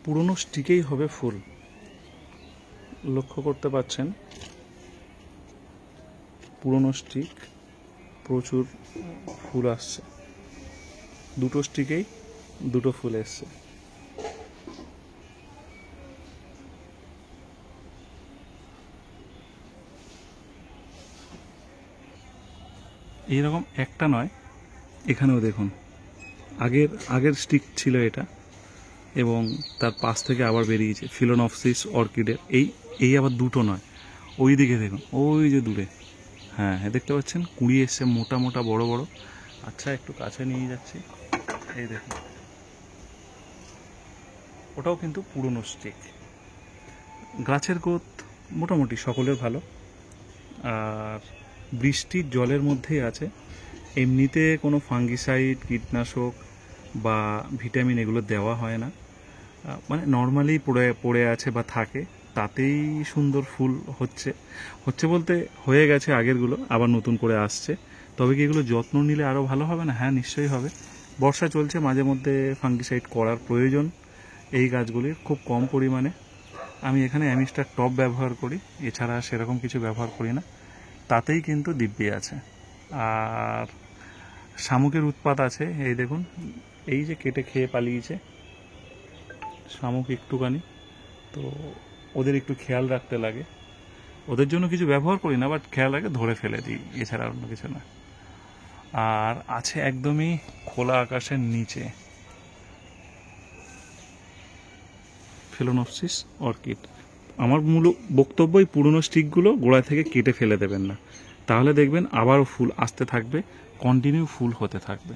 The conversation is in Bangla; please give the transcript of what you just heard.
পুরনো স্টিকেই হবে ফুল। লক্ষ্য করতে পাচ্ছেন পুরনো স্টিক, প্রচুর ফুল আসছে। দুটো স্টিকেই দুটো ফুল এসছে। এইরকম একটা নয়, এখানেও দেখুন আগের স্টিক ছিল এটা, এবং তার পাশ থেকে আবার বেরিয়েছে ফিলোনপসিস অর্কিডের। এই আবার দুটো নয়, ওই দিকে দেখুন, ওই যে দূরে, হ্যাঁ দেখতে পাচ্ছেন কুড়ি এসছে, মোটা মোটা বড় বড়। আচ্ছা একটু কাছে নিয়ে যাচ্ছি, এই দেখুন, ওটাও কিন্তু পুরনো স্টিক। গাছের গ্রোথ মোটামুটি সকলের ভালো, আর বৃষ্টির জলের মধ্যেই আছে। এমনিতে কোনো ফাঙ্গিসাইড, কীটনাশক বা ভিটামিন এগুলো দেওয়া হয় না, মানে নর্মালি পড়ে আছে বা থাকে, তাতেই সুন্দর ফুল হচ্ছে বলতে হয়ে গেছে আগেরগুলো, আবার নতুন করে আসছে। তবে কি এগুলো যত্ন নিলে আরও ভালো হবে না? হ্যাঁ নিশ্চয়ই হবে। বর্ষা চলছে, মাঝে মধ্যে ফাঙ্গিসাইড করার প্রয়োজন এই গাছগুলির, খুব কম পরিমাণে। আমি এখানে অ্যামিস্টার টপ ব্যবহার করি, এছাড়া সেরকম কিছু ব্যবহার করি না, তাতেই কিন্তু দিব্যি আছে। আর শামুকের উৎপাত আছে, এই দেখুন, এই যে কেটে খেয়ে পালিয়েছে শামুক একটুখানি, তো ওদের একটু খেয়াল রাখতে লাগে। ওদের জন্য কিছু ব্যবহার করি না, বাট খেয়াল রাখে ধরে ফেলে দিই, এছাড়া অন্য কিছু না। আর আছে একদমই খোলা আকাশের নিচে ফিলোনপসিস অর্কিড। আমার মূল বক্তব্য, এই পুরনো স্টিকগুলো গোড়া থেকে কেটে ফেলে দেবেন না, তাহলে দেখবেন আবারও ফুল আসতে থাকবে, কন্টিনিউ ফুল হতে থাকবে।